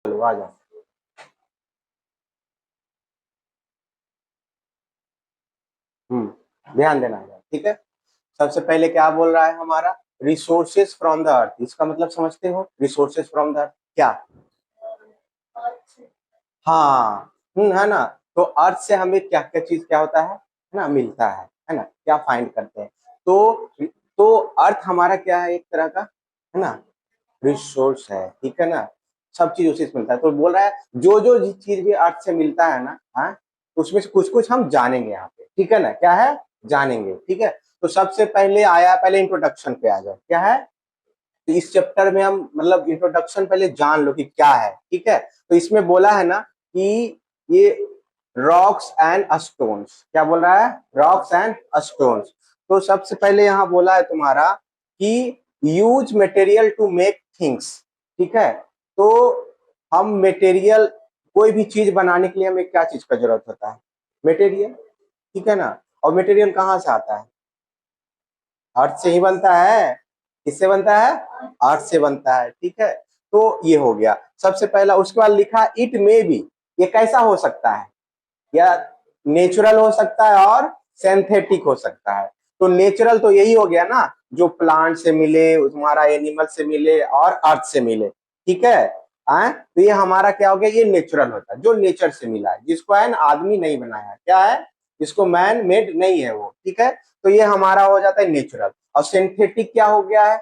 चलो आ जाओ। ध्यान देना है, ठीक है। सबसे पहले क्या बोल रहा है हमारा, रिसोर्सेस फ्रॉम द अर्थ। इसका मतलब समझते हो, रिसोर्सेस फ्रॉम द अर्थ क्या? हाँ, है ना। तो अर्थ से हमें क्या क्या चीज क्या होता है ना, मिलता है ना, क्या फाइंड करते हैं। तो अर्थ हमारा क्या है, एक तरह का, है ना, रिसोर्स है, ठीक है ना। सब चीज उसी से मिलता है। तो बोल रहा है जो जो चीज भी अर्थ से मिलता है ना, हाँ, उसमें से कुछ कुछ हम जानेंगे यहाँ पे, ठीक है ना, क्या है, जानेंगे, ठीक है। तो सबसे पहले आया, पहले इंट्रोडक्शन पे आ जाओ, क्या है। तो इस चैप्टर में हम मतलब इंट्रोडक्शन पहले जान लो कि क्या है, ठीक है। तो इसमें बोला है ना कि ये रॉक्स एंड स्टोन्स, क्या बोल रहा है, रॉक्स एंड स्टोन्स। तो सबसे पहले यहाँ बोला है तुम्हारा कि use material to make things, ठीक है। तो हम मटेरियल, कोई भी चीज बनाने के लिए हमें क्या चीज का जरूरत होता है, मटेरियल, ठीक है ना। और मटेरियल कहाँ से आता है, अर्थ से ही बनता है। किससे बनता है, अर्थ से बनता है, ठीक है। तो ये हो गया सबसे पहला। उसके बाद लिखा इट मे बी, ये कैसा हो सकता है, या नेचुरल हो सकता है और सिंथेटिक हो सकता है। तो नेचुरल तो यही हो गया ना, जो प्लांट से मिले, तुम्हारा एनिमल से मिले और अर्थ से मिले, ठीक है। तो ये हमारा क्या हो गया, ये नेचुरल होता है, जो नेचर से मिला है, जिसको है ना आदमी नहीं बनाया, क्या है, जिसको मैन मेड नहीं है वो, ठीक है। तो ये हमारा हो जाता है नेचुरल। और सिंथेटिक क्या हो गया है,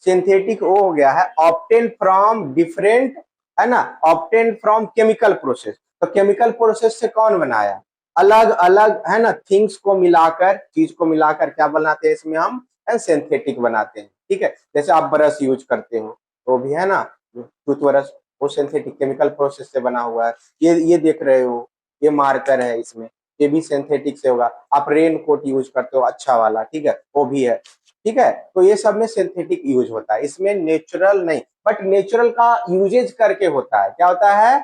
सिंथेटिक वो हो गया है ऑब्टेन फ्रॉम डिफरेंट, है ना, ऑब्टेन फ्रॉम केमिकल प्रोसेस। तो केमिकल प्रोसेस से कौन बनाया, अलग अलग, है ना, थिंग्स को मिलाकर, चीज को मिलाकर क्या बनाते हैं, इसमें हम सिंथेटिक बनाते हैं, ठीक है। जैसे आप ब्रश यूज करते हो, तो भी है ना, टूथब्रश, वो सिंथेटिक केमिकल प्रोसेस से बना हुआ है। ये देख रहे हो, ये मार्कर है इसमें, ये भी सिंथेटिक से होगा। आप रेन कोट यूज करते हो अच्छा वाला, ठीक है, वो भी है, ठीक है। तो ये सब में सिंथेटिक यूज होता है, इसमें नेचुरल नहीं। बट नेचुरल का यूजेज करके होता है, क्या होता है?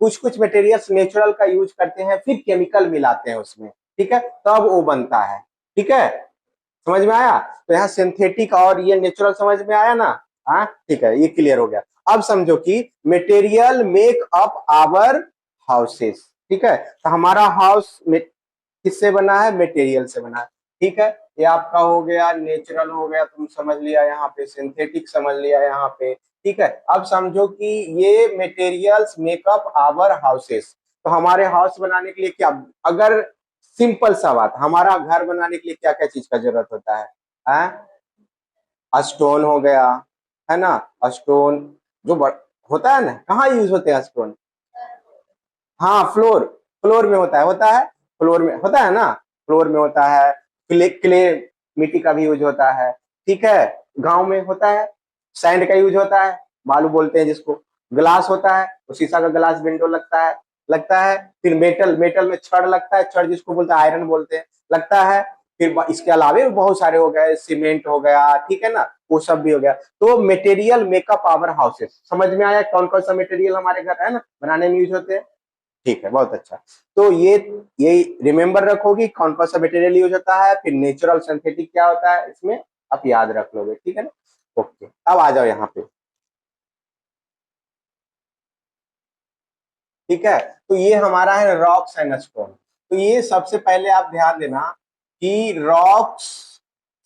कुछ कुछ मटेरियल्स नेचुरल का यूज करते हैं, फिर केमिकल मिलाते हैं उसमें, ठीक है, तब वो बनता है, ठीक है। समझ में आया? तो यहाँ सिंथेटिक और ये नेचुरल समझ में आया ना, हाँ ठीक है, ये क्लियर हो गया। अब समझो कि material make up our houses, ठीक है। तो हमारा हाउस किससे बना है, मटेरियल से बना है, ठीक है। ये आपका हो गया नेचुरल, हो गया, तुम समझ लिया यहाँ पे, सिंथेटिक समझ लिया यहाँ पे, ठीक है। अब समझो कि ये मटेरियल्स मेकअप आवर हाउसेस। तो हमारे हाउस बनाने के लिए क्या, अगर सिंपल सा बात, हमारा घर बनाने के लिए क्या क्या चीज का जरूरत होता है? स्टोन हो गया, है ना, स्टोन जो होता है ना, कहाँ यूज होते हैं स्टोन, हाँ फ्लोर, फ्लोर में होता है, फ्लोर में होता है ना, फ्लोर में होता है। क्ले मिट्टी का भी यूज होता है, ठीक है। गांव में होता है, सैंड का यूज होता है, बालू बोलते हैं जिसको। ग्लास होता है, तो शीशा का ग्लास विंडो लगता है। फिर मेटल, मेटल में छड़ लगता है, छड़ जिसको बोलते हैं आयरन बोलते हैं, लगता है। फिर इसके अलावा भी बहुत सारे हो गए, सीमेंट हो गया, ठीक है ना, वो सब भी हो गया। तो मटेरियल मेकअप आवर हाउसेस, समझ में आया कौन कौन सा मटेरियल हमारे घर है ना बनाने में यूज होते हैं, ठीक है, बहुत अच्छा। तो ये रिमेंबर रखोगी कौन कौन सा मटेरियल यूज होता है, फिर नेचुरल सिंथेटिक क्या होता है इसमें, आप याद रख लोगे, ठीक है ना। ओके, अब आ जाओ यहाँ पे, ठीक है। तो ये हमारा है रॉक्स एंड स्टोन। तो ये सबसे पहले आप ध्यान देना कि रॉक्स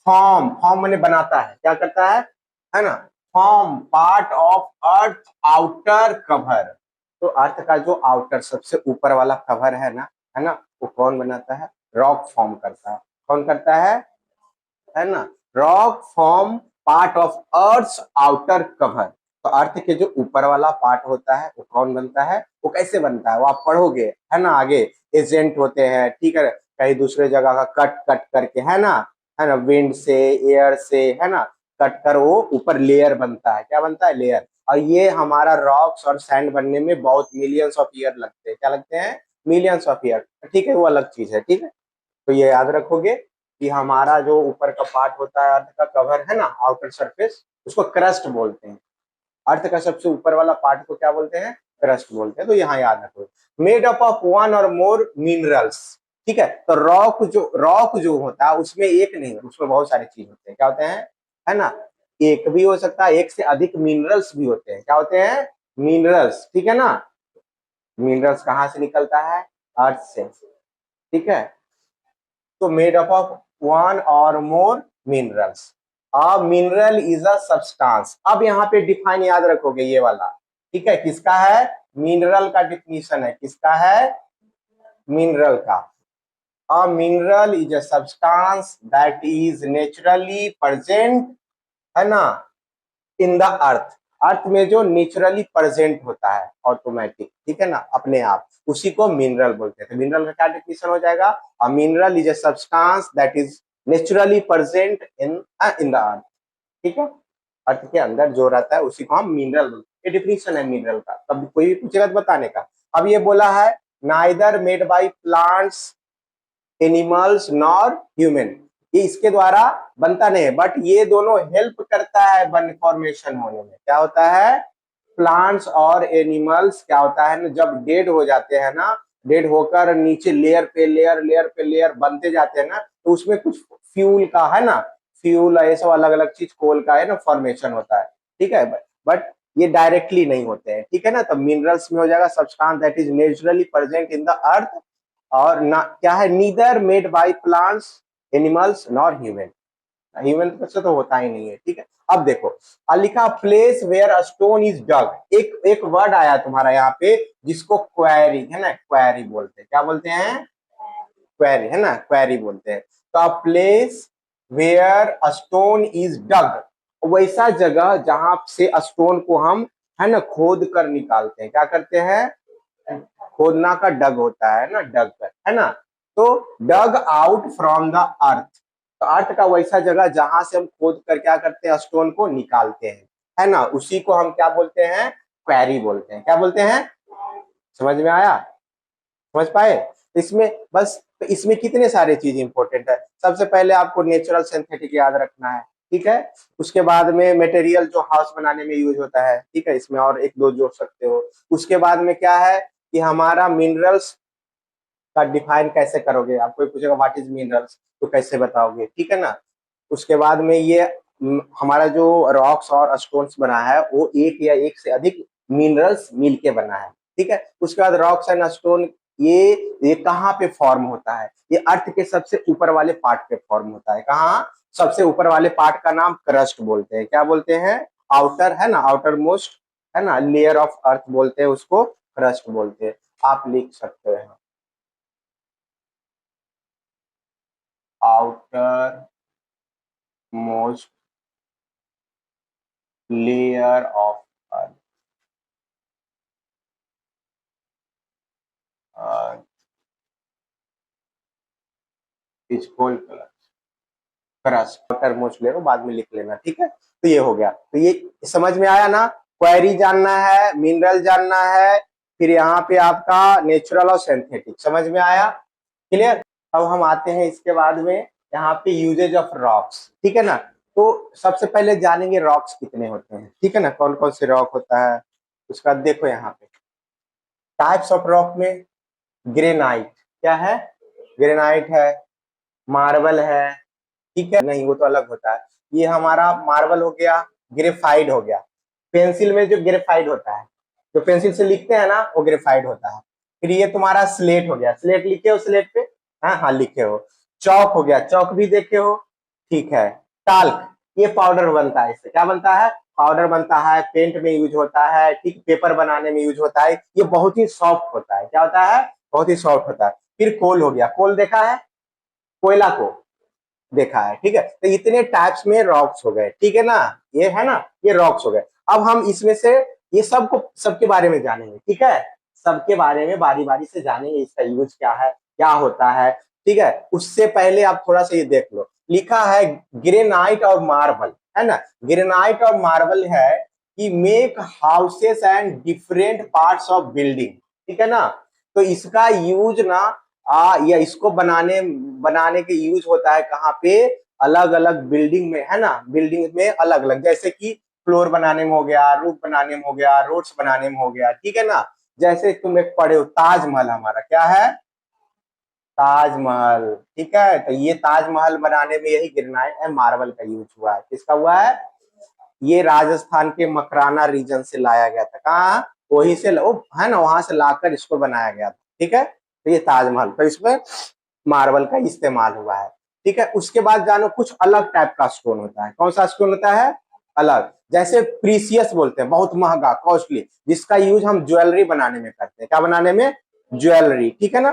फॉर्म, फॉर्म मैंने बनाता है, क्या करता है ना, form part of earth outer cover. तो अर्थ का जो आउटर सबसे ऊपर वाला कवर है ना, वो कौन बनाता है, रॉक फॉर्म करता है। कौन करता है ना, rock form part of earth outer cover. तो अर्थ के जो ऊपर वाला पार्ट होता है वो कौन बनता है, वो कैसे बनता है, वो आप पढ़ोगे, है ना, आगे एजेंट होते हैं, ठीक है, कहीं दूसरे जगह का कट कट करके, है ना, विंड से, एयर से, है ना, कट कर वो ऊपर लेयर बनता है, क्या बनता है, लेयर। और ये हमारा रॉक्स और सैंड बनने में बहुत मिलियंस ऑफ ईयर लगते हैं, क्या लगते हैं, मिलियंस ऑफ ईयर, ठीक है, वो अलग चीज है, ठीक है। तो ये याद रखोगे कि हमारा जो ऊपर का पार्ट होता है, अर्थ का कवर है ना, आउटर सरफेस, उसको क्रस्ट बोलते हैं। अर्थ का सबसे ऊपर वाला पार्ट को क्या बोलते हैं, क्रस्ट बोलते हैं। तो यहाँ याद रखो, made up of one or more minerals, ठीक है। तो रॉक जो होता है उसमें एक नहीं, उसमें बहुत सारे चीज होते हैं, क्या होते हैं, है ना, एक भी हो सकता है, एक से अधिक मिनरल्स भी होते हैं, क्या होते हैं, मिनरल्स, ठीक है ना। मिनरल्स कहाँ से निकलता है, अर्थ से, ठीक है। तो made up of one or more minerals. A mineral is a substance. अब यहाँ पे डिफाइन याद रखोगे ये वाला, ठीक है, किसका है, मिनरल का डिफिनीशन है, किसका है, मिनरल का। अ mineral is a substance that is naturally present, है ना, इन द अर्थ। अर्थ में जो नेचुरली प्रेजेंट होता है ऑटोमेटिक, ठीक है ना, अपने आप, उसी को मिनरल बोलते हैं। तो मिनरल का क्या डेफिनेशन हो जाएगा, अ mineral is a substance that is naturally present in the earth, ठीक है। अर्थ के अंदर जो रहता है उसी को हम मिनरल बोलते हैं। ये डेफिनेशन है मिनरल का। तब कोई भी पूछेगा तो बताने का। अब ये बोला है neither made by plants, animals nor human, ये इसके द्वारा बनता नहीं है, बट ये दोनों हेल्प करता है बन फॉर्मेशन होने में। क्या होता है, प्लांट्स और एनिमल्स क्या होता है ना, जब डेड हो जाते हैं ना, डेड होकर नीचे लेयर पे लेयर, लेयर पे लेयर बनते जाते हैं ना, तो उसमें कुछ फ्यूल का, है ना, फ्यूल ये सब अलग अलग चीज कोल का है ना फॉर्मेशन होता है, ठीक है। बट ये डायरेक्टली नहीं होते हैं, ठीक है ना। तो मिनरल्स में हो जाएगा substance that is naturally present in the earth, और ना क्या है, neither made by plants, animals nor human. Human से तो होता ही नहीं है, ठीक है। अब देखो लिखा place where a stone is dug. एक एक वर्ड आया तुम्हारा यहाँ पे जिसको क्वेरी, है ना, क्वेरी बोलते हैं। क्या बोलते हैं, क्वेरी, है ना, क्वेरी बोलते हैं। तो a place where a stone is dug, वैसा जगह जहां से स्टोन को हम, है ना, खोद कर निकालते हैं। क्या करते हैं, खोदना का डग होता है ना, डग कर, है ना। तो dug out from the earth, तो अर्थ का वैसा जगह जहां से हम खोद कर क्या करते हैं, स्टोन को निकालते हैं, है ना, उसी को हम क्या बोलते हैं, क्वेरी बोलते हैं। क्या बोलते हैं, समझ में आया, समझ पाए। इसमें बस, इसमें कितने सारे चीज इंपॉर्टेंट है। सबसे पहले आपको नेचुरल सिंथेटिक याद रखना है, ठीक है। उसके बाद में मटेरियल जो हाउस बनाने में यूज होता है, ठीक है, इसमें और एक दो जोड़ सकते हो। उसके बाद में क्या है कि हमारा मिनरल्स का डिफाइन कैसे करोगे, आपको पूछेगा व्हाट इज मिनरल्स, तो कैसे बताओगे, ठीक है ना। उसके बाद में ये हमारा जो रॉक्स और स्टोन्स बना है वो एक या एक से अधिक मिनरल्स मिलके बना है, ठीक है। उसके बाद रॉक्स एंड स्टोन, ये कहाँ पे फॉर्म होता है, ये अर्थ के सबसे ऊपर वाले पार्ट पे फॉर्म होता है। कहाँ, सबसे ऊपर वाले पार्ट का नाम क्रस्ट बोलते हैं। क्या बोलते हैं, आउटर, है ना, आउटर मोस्ट, है ना, लेयर ऑफ अर्थ बोलते हैं उसको, क्रस्ट बोलते हैं। आप लिख सकते हैं outer most layer of earth is called crust. Outer most layer बाद में लिख लेना, ठीक है। तो ये हो गया, तो ये समझ में आया ना। क्वेरी जानना है, मिनरल जानना है, फिर यहाँ पे आपका नेचुरल और सिंथेटिक समझ में आया, क्लियर। अब हम आते हैं इसके बाद में यहाँ पे यूजेज ऑफ रॉक्स, ठीक है ना। तो सबसे पहले जानेंगे रॉक्स कितने होते हैं, ठीक है ना, कौन कौन से रॉक होता है। उसका देखो यहाँ पे टाइप्स ऑफ रॉक में ग्रेनाइट, क्या है, ग्रेनाइट है, मार्बल है, ठीक है, नहीं वो तो अलग होता है। ये हमारा मार्बल हो गया, ग्रेफाइड हो गया, पेंसिल में जो ग्रेफाइड होता है, जो पेंसिल से लिखते हैं ना वो ग्रेफाइड होता है। फिर ये तुम्हारा स्लेट हो गया, स्लेट लिखे हो स्लेट पे, हाँ हाँ लिखे हो। चौक हो गया, चौक भी देखे हो, ठीक है। टाल्क, ये पाउडर बनता है, इससे क्या बनता है, पाउडर बनता है, पेंट में यूज होता है, ठीक, पेपर बनाने में यूज होता है। ये बहुत ही सॉफ्ट होता है, क्या होता है, बहुत ही सॉफ्ट होता है। फिर कोल हो गया, कोल देखा है, कोयला को देखा है, ठीक है। तो इतने टाइप्स में रॉक्स हो गए, ठीक है ना, ये है ना, ये रॉक्स हो गए। अब हम इसमें से ये सबको, सबके बारे में जानेंगे, ठीक है, सबके बारे में बारी बारी से जानेंगे, इसका यूज क्या है, क्या होता है, ठीक है। उससे पहले आप थोड़ा सा ये देख लो, लिखा है ग्रेनाइट और मार्बल, है ना। ग्रेनाइट और मार्बल है कि make houses and different parts of building, ठीक है ना। तो इसका यूज ना या इसको बनाने बनाने के यूज होता है कहाँ पे, अलग अलग बिल्डिंग में, है ना, बिल्डिंग में अलग अलग, जैसे कि फ्लोर बनाने में हो गया, रूफ बनाने में हो गया, रोड्स बनाने में हो गया, ठीक है ना। जैसे तुम एक पढ़े हो ताजमहल, हमारा क्या है, ताजमहल, ठीक है। तो ये ताजमहल बनाने में यही ग्रेनाइट एंड मार्बल का यूज हुआ है, किसका हुआ है, ये राजस्थान के मकराना रीजन से लाया गया था। कहाँ? वहीं से वो है ना, वहां से लाकर इसको बनाया गया था। ठीक है, तो ये ताजमहल, तो इसमें मार्बल का इस्तेमाल हुआ है। ठीक है, उसके बाद जानो कुछ अलग टाइप का स्टोन होता है। कौन सा स्टोन होता है? अलग, जैसे प्रीसियस बोलते हैं, बहुत महंगा, कॉस्टली, जिसका यूज हम ज्वेलरी बनाने में करते हैं। क्या बनाने में? ज्वेलरी। ठीक है ना,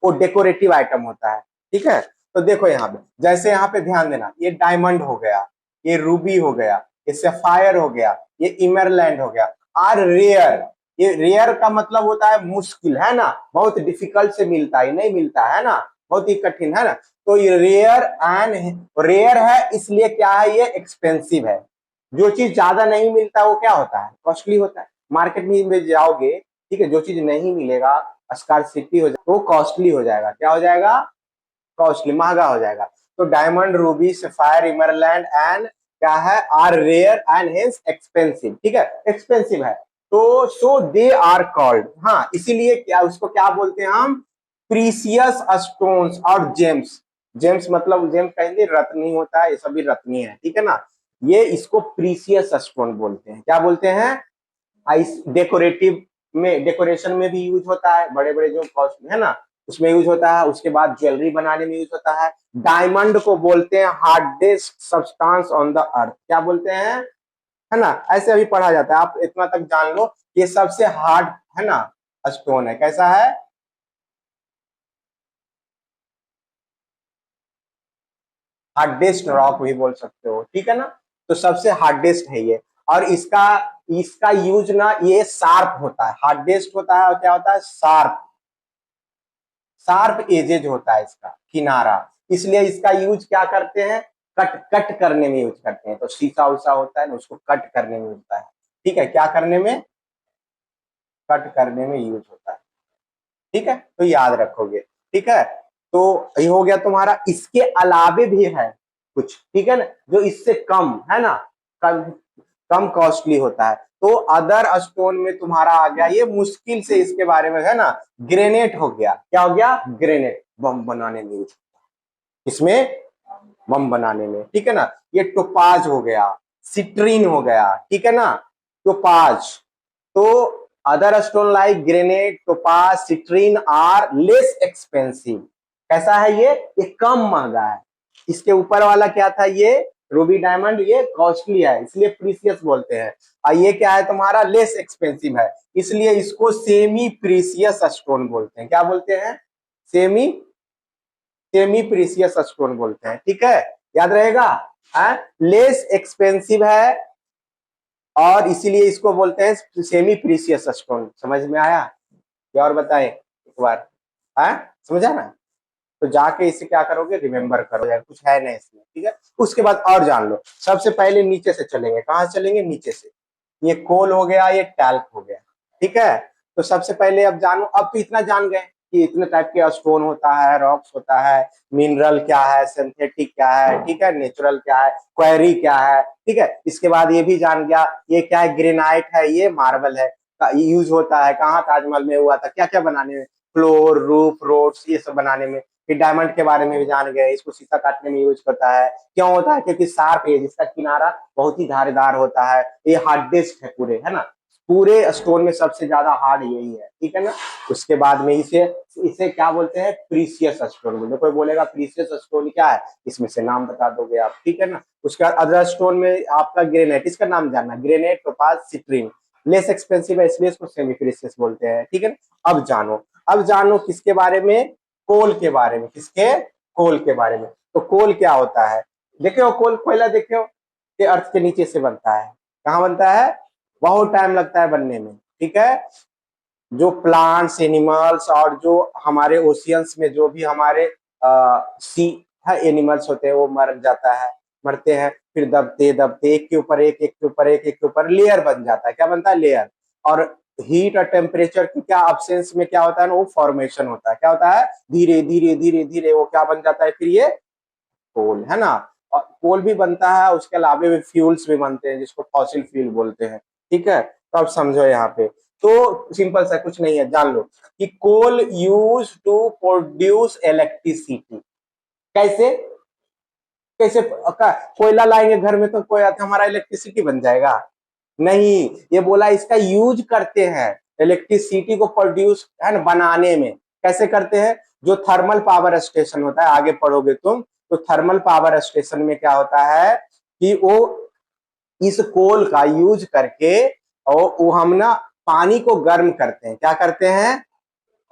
वो डेकोरेटिव आइटम होता है। ठीक है, तो देखो यहाँ पे, जैसे यहाँ पे ध्यान देना, ये डायमंड हो गया, ये रूबी हो गया, ये सफायर हो गया, ये इमरलैंड हो गया, आर रेयर। ये रेयर का मतलब होता है मुश्किल, है ना, बहुत डिफिकल्ट से मिलता है, नहीं मिलता है ना, बहुत ही कठिन, है ना। तो ये रेयर एंड रेयर है, इसलिए क्या है, ये एक्सपेंसिव है। जो चीज ज्यादा नहीं मिलता वो क्या होता है? कॉस्टली होता है। मार्केट में जाओगे, ठीक है, जो चीज नहीं मिलेगा, स्कार्सिटी हो जाएगा, वो कॉस्टली हो जाएगा। क्या हो जाएगा? कॉस्टली, महंगा हो जाएगा। तो diamond, ruby, sapphire, emerald and क्या है, are rare and hence expensive. ठीक है, एक्सपेंसिव है, तो सो दे आर कॉल्ड, हाँ, इसीलिए क्या उसको क्या बोलते हैं हम? प्रीसियस स्टोन्स और जेम्स। जेम्स मतलब, जेम्स कहेंगे रत्न ही होता है, ये सभी रत्न है। ठीक है ना, ये इसको प्रीसियस स्टोन बोलते हैं। क्या बोलते हैं? आइस डेकोरेटिव में, डेकोरेशन में भी यूज होता है, बड़े बड़े जो कॉस्ट है ना, उसमें यूज होता है। उसके बाद ज्वेलरी बनाने में यूज होता है। डायमंड को बोलते हैं hardest substance on the earth. क्या बोलते हैं? है ना, ऐसे अभी पढ़ा जाता है, आप इतना तक जान लो, ये सबसे हार्ड, है ना, स्टोन है। कैसा है? हार्डेस्ट रॉक भी बोल सकते हो। ठीक है ना, तो सबसे हार्डेस्ट है ये। और इसका इसका यूज ना, ये शार्प होता है, हार्डेस्ट होता है, और क्या होता है? शार्प, शार्प एजेज होता है इसका किनारा, इसलिए इसका यूज क्या करते हैं? कट कट करने में यूज करते हैं। तो शीशा उषा होता है ना, उसको कट करने में होता है। ठीक है, क्या करने में? कट करने में यूज होता है। ठीक है, तो याद रखोगे। ठीक है, तो ये हो गया तुम्हारा। इसके अलावे भी है कुछ, ठीक है ना, जो इससे कम, है ना, कम कम कॉस्टली होता है। तो अदर स्टोन में तुम्हारा आ गया, ये मुश्किल से इसके बारे में, है ना, ग्रेनेट हो गया। क्या हो गया? ग्रेनेट, बम बनाने में यूज, इसमें बम बनाने में। ठीक है ना, ये टोपाज हो गया, सिट्रीन हो गया। ठीक है ना, टोपाज। तो other stone like garnet, topaz, citrine are less expensive. कैसा है ये कम महंगा है। इसके ऊपर वाला क्या था, ये रूबी डायमंड, ये कॉस्टली है, इसलिए प्रीसियस बोलते हैं। और ये क्या है तुम्हारा? लेस एक्सपेंसिव है, इसलिए इसको सेमी प्रीसियस स्टोन बोलते हैं। क्या बोलते हैं? सेमी सेमी प्रीसियस स्टोन बोलते हैं। ठीक है, याद रहेगा। लेस एक्सपेंसिव है, और इसीलिए इसको बोलते हैं सेमी प्रीसियस स्टोन। समझ में आया? या और बताएं एक बार? है, समझा ना? तो जाके इसे क्या करोगे? रिमेम्बर करो यार, कुछ है नहीं इसमें। ठीक है, उसके बाद और जान लो। सबसे पहले नीचे से चलेंगे। कहाँ से चलेंगे? नीचे से। ये कोल हो गया, ये टैल्क हो गया। ठीक है, तो सबसे पहले अब जानो, अब तो इतना जान गए कि इतने टाइप के स्टोन होता है, रॉक्स होता है, मिनरल क्या है, सिंथेटिक क्या है, ठीक है, नेचुरल क्या है, क्वेरी क्या है। ठीक है, इसके बाद ये भी जान गया, ये क्या है? ग्रेनाइट है, ये मार्बल है, यूज होता है कहाँ? ताजमहल में हुआ था। क्या क्या बनाने में? फ्लोर, रूफ, रोड्स, ये सब बनाने में। फिर डायमंड के बारे में भी जान गए, इसको शीशा काटने में यूज करता है। क्यों होता है? क्योंकि शार्प है, जिसका किनारा बहुत ही धारीदार होता है। ये हार्डेस्ट है पूरे, है ना, पूरे स्टोन में सबसे ज्यादा हार्ड यही है। ठीक है ना, उसके बाद में इसे इसे क्या बोलते हैं? प्रीसियस स्टोन बोलते हैं। कोई बोलेगा प्रीसियस स्टोन क्या है, इसमें से नाम बता दोगे आप। ठीक है ना, उसके बाद अदर स्टोन में आपका ग्रेनाइट, इसका नाम जानना, granite, topaz, citrine, less expensive है, इसलिए इसको सेमी प्रीसियस बोलते हैं। ठीक है ना, अब जानो किसके बारे में? कोल के बारे में। किसके? कोल के बारे में। तो कोल क्या होता है? देखो, कोल, कोयला देखो, ये अर्थ के नीचे से बनता है। कहाँ बनता है? बहुत टाइम लगता है बनने में। ठीक है, जो प्लांट्स, एनिमल्स, और जो हमारे ओशियंस में जो भी हमारे सी है एनिमल्स होते हैं, वो मर जाता है, मरते हैं, फिर दबते दबते एक के ऊपर एक, एक के ऊपर एक, एक के ऊपर लेयर बन जाता है। क्या बनता है? लेयर। और हीट और टेम्परेचर की क्या अब्सेंस में क्या होता है ना, वो फॉर्मेशन होता है। क्या होता है? धीरे धीरे धीरे धीरे वो क्या बन जाता है? फिर ये कोल, है ना। और कोल भी बनता है, उसके अलावा भी फ्यूल्स भी बनते हैं, जिसको फॉसिल फ्यूल बोलते हैं। ठीक है, तो अब समझो यहाँ पे, तो सिंपल सा कुछ नहीं है, जान लो कि कोल यूज टू प्रोड्यूस इलेक्ट्रिसिटी। कैसे? कैसे कोयला लाएंगे घर में तो कोई हमारा इलेक्ट्रिसिटी बन जाएगा? नहीं, ये बोला इसका यूज करते हैं इलेक्ट्रिसिटी को प्रोड्यूस है ना बनाने में। कैसे करते हैं? जो थर्मल पावर स्टेशन होता है, आगे पढ़ोगे तुम, तो थर्मल पावर स्टेशन में क्या होता है कि वो इस कोल का यूज करके और वो हम ना पानी को गर्म करते हैं। क्या करते हैं?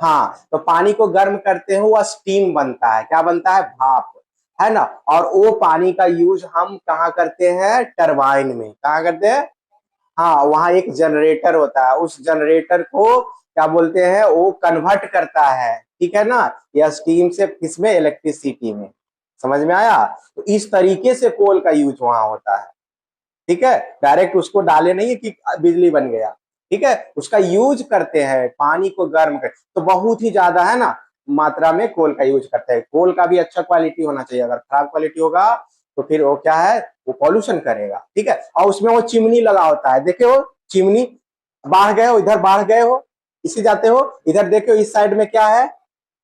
हाँ, तो पानी को गर्म करते हैं, वो स्टीम बनता है। क्या बनता है? भाप, है ना। और वो पानी का यूज हम कहाँ करते हैं? टरबाइन में। कहाँ करते हैं? हाँ, वहां एक जनरेटर होता है, उस जनरेटर को क्या बोलते हैं? वो कन्वर्ट करता है, ठीक है ना, या स्टीम से किसमें? इलेक्ट्रिसिटी में। समझ में आया? तो इस तरीके से कोल का यूज वहां होता है, ठीक है। डायरेक्ट उसको डाले नहीं कि बिजली बन गया, ठीक है। उसका यूज करते हैं पानी को गर्म कर, तो बहुत ही ज्यादा है ना मात्रा में कोल का यूज करते हैं। कोल का भी अच्छा क्वालिटी होना चाहिए, अगर खराब क्वालिटी होगा तो फिर वो क्या है? वो पॉल्यूशन करेगा, ठीक है। और उसमें वो चिमनी लगा होता है, देखे हो चिमनी? बाहर गए हो, इधर बाहर गए हो, इसी जाते हो, इधर देखो इस साइड में क्या है?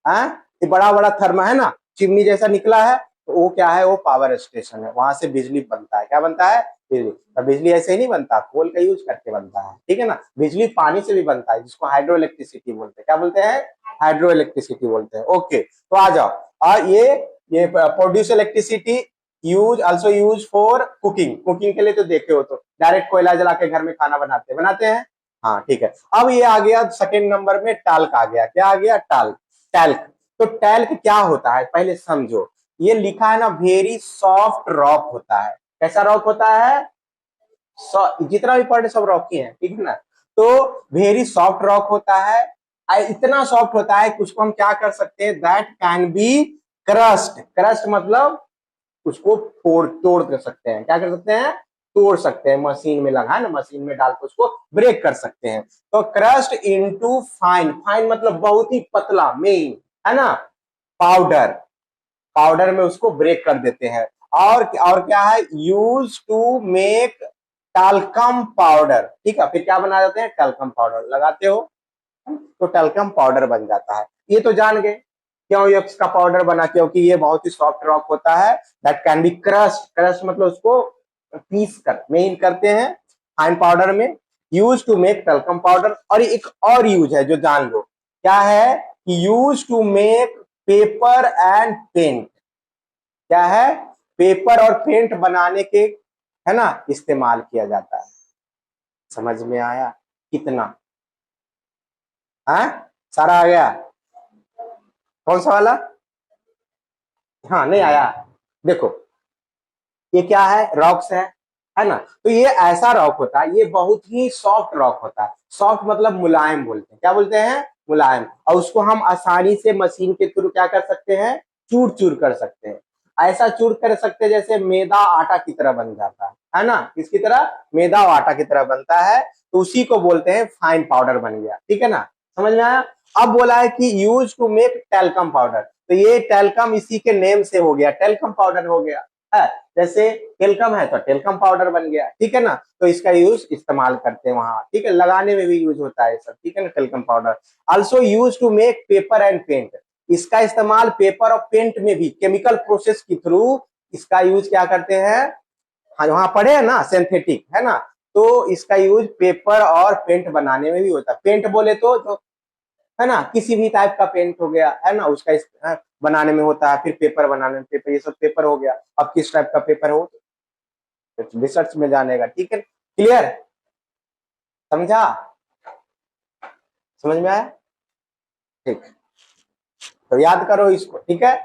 हाँ, ये बड़ा बड़ा थर्मा है ना, चिमनी जैसा निकला है, तो वो क्या है? वो पावर स्टेशन है, वहां से बिजली बनता है। क्या बनता है? बिजली। तो बिजली ऐसे ही नहीं बनता, कोल का यूज करके बनता है, ठीक है ना। बिजली पानी से भी बनता है, जिसको हाइड्रो इलेक्ट्रिसिटी बोलते हैं। क्या बोलते हैं? हाइड्रो इलेक्ट्रिसिटी बोलते हैं। ओके, तो आ जाओ। और ये produce electricity use also use for cooking. Cooking के लिए तो देखे हो, तो डायरेक्ट कोयला जला के घर में खाना बनाते हैं। हाँ, ठीक है। अब ये आ गया सेकेंड नंबर में, टाल्क आ गया। क्या आ गया? टाल्क। टैल्क। तो टैल्क क्या होता है पहले समझो। ये लिखा है ना, वेरी सॉफ्ट रॉक होता है। कैसा रॉक होता है? जितना भी पढ़े सब रॉक ही है, ठीक है ना। तो वेरी सॉफ्ट रॉक होता है, इतना सॉफ्ट होता है कि उसको हम क्या कर सकते हैं? That can B crust. Crust मतलब उसको तोड़ कर सकते हैं। क्या कर सकते हैं? तोड़ सकते हैं। मशीन में लगा है ना, मशीन में डाल के उसको ब्रेक कर सकते हैं। तो क्रस्ट इनटू फाइन। फाइन मतलब बहुत ही पतला, मेन, है ना, पाउडर। पाउडर में उसको ब्रेक कर देते हैं। और क्या है? Use to make talcum powder, ठीक है। फिर क्या बना जाते हैं? टाल्कम पाउडर लगाते हो तो टाल्कम पाउडर बन जाता है। ये तो जान गए क्यों ये इसका पाउडर बना, क्योंकि ये बहुत ही सॉफ्ट रॉक होता है। That can be crush. Crush मतलब उसको पीस कर मेन करते हैं फाइन पाउडर में, use to make talcum powder. और एक और यूज है जो जान लो, क्या है? Use to make paper and paint. क्या है? पेपर और पेंट बनाने के, है ना, इस्तेमाल किया जाता है। समझ में आया कितना? हाँ, सारा आ गया? कौन सा वाला? हाँ, नहीं आया। देखो, ये क्या है? रॉक्स है ना। तो ये ऐसा रॉक होता है, ये बहुत ही सॉफ्ट रॉक होता है। सॉफ्ट मतलब मुलायम बोलते हैं। क्या बोलते हैं? मुलायम। और उसको हम आसानी से मशीन के थ्रू क्या कर सकते हैं? चूर चूर कर सकते हैं। ऐसा चूर कर सकते हैं जैसे मैदा आटा की तरह बन जाता है ना। किसकी तरह? मैदा और आटा की तरह बनता है। तो उसी को बोलते हैं फाइन पाउडर बन गया, ठीक है ना। समझ में आया? अब बोला है कि use to make talcum powder, तो ये टेल्कम इसी के नेम से हो गया, टेल्कम पाउडर हो गया है। जैसे टेल्कम है तो टेल्कम पाउडर बन गया, ठीक है ना। तो इसका यूज इस्तेमाल करते हैं वहां, ठीक है। लगाने में भी यूज होता है सब, ठीक है ना। Talcum powder also use to make paper and paint. इसका इस्तेमाल पेपर और पेंट में भी केमिकल प्रोसेस के थ्रू इसका यूज क्या करते हैं? हाँ, वहां पढ़े हैं ना, सिंथेटिक, है ना। तो इसका यूज पेपर और पेंट बनाने में भी होता है। पेंट बोले तो जो है ना, किसी भी टाइप का पेंट हो गया, है ना, उसका बनाने में होता है। फिर पेपर बनाने में, पेपर, ये सब पेपर हो गया। अब किस टाइप का पेपर हो तो रिसर्च में जानेगा, ठीक है। क्लियर? समझा? समझ में आया? ठीक, तो याद करो इसको, ठीक है।